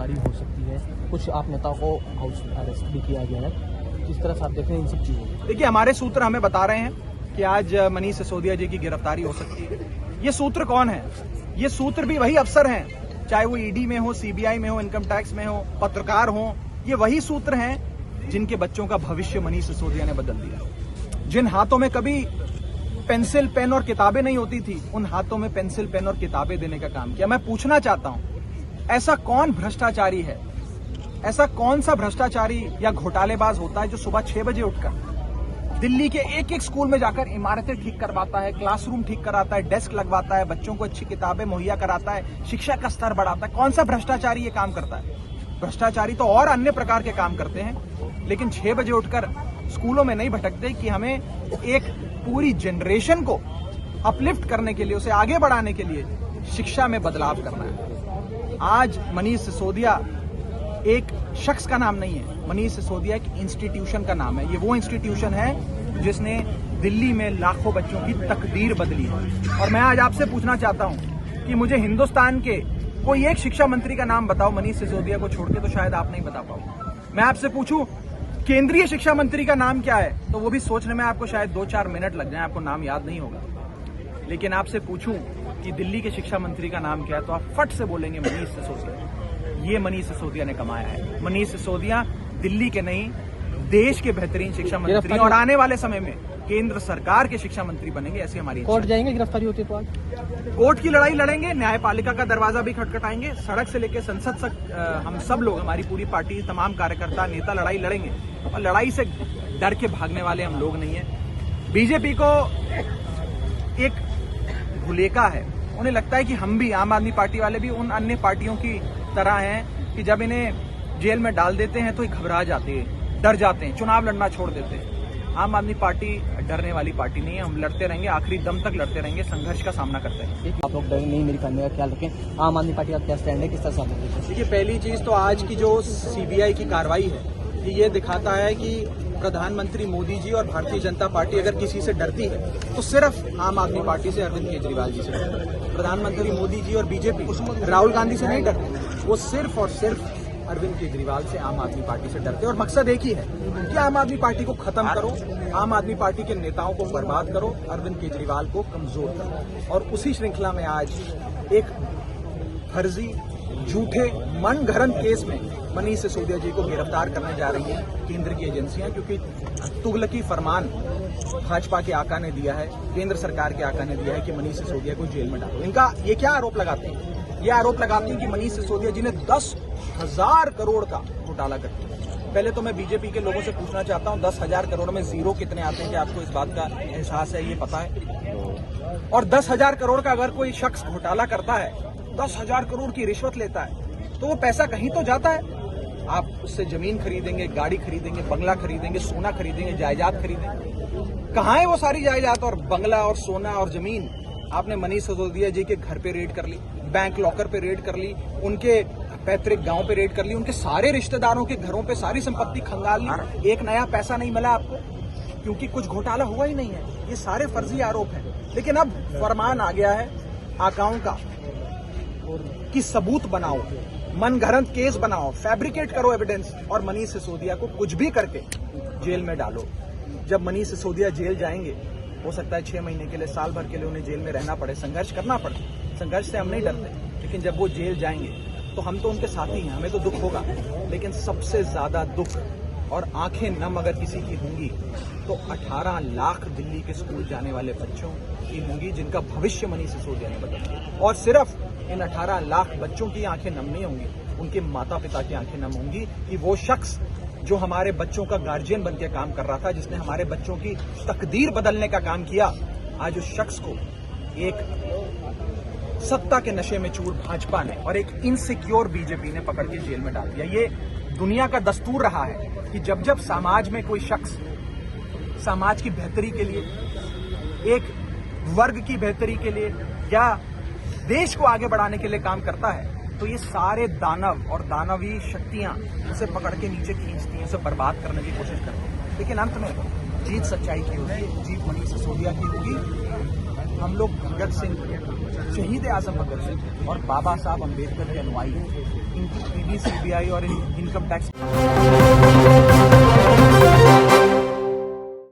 गिरफ्तारी हो सकती है, कुछ आप नेताओं को हाउस अरेस्ट भी किया गया है, किस तरह से आप देख रहे हैं इन सब चीज़ों को? देखिए, हमारे सूत्र हमें बता रहे हैं कि आज मनीष सिसोदिया जी की गिरफ्तारी हो सकती है। ये सूत्र कौन है? ये सूत्र भी वही अफसर हैं, चाहे वो ईडी में हो, सीबीआई में हो, इनकम टैक्स में हो, पत्रकार हो, ये वही सूत्र हैं जिनके बच्चों का भविष्य मनीष सिसोदिया ने बदल दिया। जिन हाथों में कभी पेंसिल, पेन और किताबें नहीं होती थी, उन हाथों में पेंसिल, पेन और किताबें देने का काम किया। मैं पूछना चाहता हूं, ऐसा कौन भ्रष्टाचारी है, ऐसा कौन सा भ्रष्टाचारी या घोटालेबाज होता है जो सुबह 6 बजे उठकर दिल्ली के एक एक स्कूल में जाकर इमारतें ठीक करवाता है, क्लासरूम ठीक कराता है, डेस्क लगवाता है, बच्चों को अच्छी किताबें मुहैया कराता है, शिक्षा का स्तर बढ़ाता है? कौन सा भ्रष्टाचारी ये काम करता है? भ्रष्टाचारी तो और अन्य प्रकार के काम करते हैं, लेकिन 6 बजे उठकर स्कूलों में नहीं भटकते कि हमें एक पूरी जनरेशन को अपलिफ्ट करने के लिए, उसे आगे बढ़ाने के लिए शिक्षा में बदलाव करना है। आज मनीष सिसोदिया एक शख्स का नाम नहीं है, मनीष सिसोदिया एक इंस्टीट्यूशन का नाम है। ये वो इंस्टीट्यूशन है जिसने दिल्ली में लाखों बच्चों की तकदीर बदली है। और मैं आज आपसे पूछना चाहता हूं कि मुझे हिंदुस्तान के कोई एक शिक्षा मंत्री का नाम बताओ मनीष सिसोदिया को छोड़ के, तो शायद आप नहीं बता पाओ। मैं आपसे पूछूं केंद्रीय शिक्षा मंत्री का नाम क्या है, तो वो भी सोचने में आपको शायद 2-4 मिनट लग जाए, आपको नाम याद नहीं होगा। लेकिन आपसे पूछूं कि दिल्ली के शिक्षा मंत्री का नाम क्या है, तो आप फट से बोलेंगे मनीष सिसोदिया। ये मनीष सिसोदिया ने कमाया है। मनीष सिसोदिया दिल्ली के नहीं, देश के बेहतरीन शिक्षा मंत्री और आने वाले समय में केंद्र सरकार के शिक्षा मंत्री बनेंगे, ऐसी हमारी इच्छा है। कोर्ट जाएंगे गिरफ्तारी होती है तो आज? कोर्ट की लड़ाई लड़ेंगे, न्यायपालिका का दरवाजा भी खटखटाएंगे, सड़क से लेकर संसद तक हम सब लोग, हमारी पूरी पार्टी, तमाम कार्यकर्ता, नेता लड़ाई लड़ेंगे। और लड़ाई से डर के भागने वाले हम लोग नहीं है। बीजेपी को एक भुलेखा है, उन्हें लगता है कि हम भी, आम आदमी पार्टी वाले भी उन अन्य पार्टियों की तरह हैं कि जब इन्हें जेल में डाल देते हैं तो ये घबरा जाते हैं, डर जाते हैं, चुनाव लड़ना छोड़ देते हैं। आम आदमी पार्टी डरने वाली पार्टी नहीं है। हम लड़ते रहेंगे, आखिरी दम तक लड़ते रहेंगे, संघर्ष का सामना करते रहेंगे। आप लोग डरेंगे नहीं, मेरी करने का ख्याल रखें। आम आदमी पार्टी का क्या स्टैंड है, किस तरह से आप देखें? देखिए, पहली चीज तो आज की जो सीबीआई की कार्रवाई है, ये दिखाता है कि प्रधानमंत्री मोदी जी और भारतीय जनता पार्टी अगर किसी से डरती है तो सिर्फ आम आदमी पार्टी से, अरविंद केजरीवाल जी से डरती है। प्रधानमंत्री मोदी जी और बीजेपी राहुल गांधी से नहीं डरते, वो सिर्फ और सिर्फ अरविंद केजरीवाल से, आम आदमी पार्टी से डरते हैं। और मकसद एक ही है कि आम आदमी पार्टी को खत्म करो, आम आदमी पार्टी के नेताओं को बर्बाद करो, अरविंद केजरीवाल को कमजोर करो। और उसी श्रृंखला में आज एक फर्जी, झूठे, मनगढ़ंत केस में मनीष सिसोदिया जी को गिरफ्तार करने जा रही है केंद्र की एजेंसियां, क्योंकि तुगलकी फरमान भाजपा के आका ने दिया है, केंद्र सरकार के आका ने दिया है कि मनीष सिसोदिया को जेल में डालो। इनका ये क्या आरोप लगाते हैं? ये आरोप लगाते हैं कि मनीष सिसोदिया जी ने 10,000 करोड़ का घोटाला कर दिया। पहले तो मैं बीजेपी के लोगों से पूछना चाहता हूं, 10,000 करोड़ में जीरो कितने आते हैं, कि आपको इस बात का एहसास है, ये पता है? और 10,000 करोड़ का अगर कोई शख्स घोटाला करता है, 10,000 करोड़ की रिश्वत लेता है, तो वो पैसा कहीं तो जाता है। आप उससे जमीन खरीदेंगे, गाड़ी खरीदेंगे, बंगला खरीदेंगे, सोना खरीदेंगे, जायदाद खरीदेंगे। कहाँ है वो सारी जायदाद और बंगला और सोना और जमीन? आपने मनीष सिसोदिया जी के घर पे रेड कर ली, बैंक लॉकर पे रेड कर ली, उनके पैतृक गांव पे रेड कर ली, उनके सारे रिश्तेदारों के घरों पे सारी संपत्ति खंगाल ली। एक नया पैसा नहीं मिला आपको, क्योंकि कुछ घोटाला हुआ ही नहीं है। ये सारे फर्जी आरोप हैं। लेकिन अब फरमान आ गया है आकाओं का कि सबूत बनाओ, मनगढ़ंत केस बनाओ, फैब्रिकेट करो एविडेंस और मनीष सिसोदिया को कुछ भी करके जेल में डालो। जब मनीष सिसोदिया जेल जाएंगे, हो सकता है 6 महीने के लिए, साल भर के लिए उन्हें जेल में रहना पड़े, संघर्ष करना पड़े। संघर्ष से हम नहीं डरते, लेकिन जब वो जेल जाएंगे तो हम तो उनके साथी हैं, हमें तो दुख होगा। लेकिन सबसे ज्यादा दुख और आंखें नम अगर किसी की होंगी तो 18 लाख दिल्ली के स्कूल जाने वाले बच्चों की होंगी, जिनका भविष्य मनीष सिसोदिया ने बदल दिया। और सिर्फ इन 18 लाख बच्चों की आंखें नम नहीं होंगी, उनके माता पिता की आंखें नम होंगी कि वो शख्स जो हमारे बच्चों का गार्जियन बनकर काम कर रहा था, जिसने हमारे बच्चों की तकदीर बदलने का काम किया, आज उस शख्स को एक सत्ता के नशे में चूर भाजपा ने और एक इनसिक्योर बीजेपी ने पकड़ के जेल में डाल दिया। ये दुनिया का दस्तूर रहा है कि जब जब समाज में कोई शख्स समाज की बेहतरी के लिए, एक वर्ग की बेहतरी के लिए या देश को आगे बढ़ाने के लिए काम करता है, तो ये सारे दानव और दानवी शक्तियां उसे पकड़ के नीचे खींचती हैं, उसे बर्बाद करने की कोशिश करती हैं। लेकिन अंत में जीत सच्चाई की होगी, जीत मनीष सिसोदिया की होगी। हम लोग भगत सिंह, शहीद आजम भगत सिंह और बाबा साहब अम्बेडकर के अनुयायी हैं। इनकी ईडी, सीबीआई और इनकम टैक्स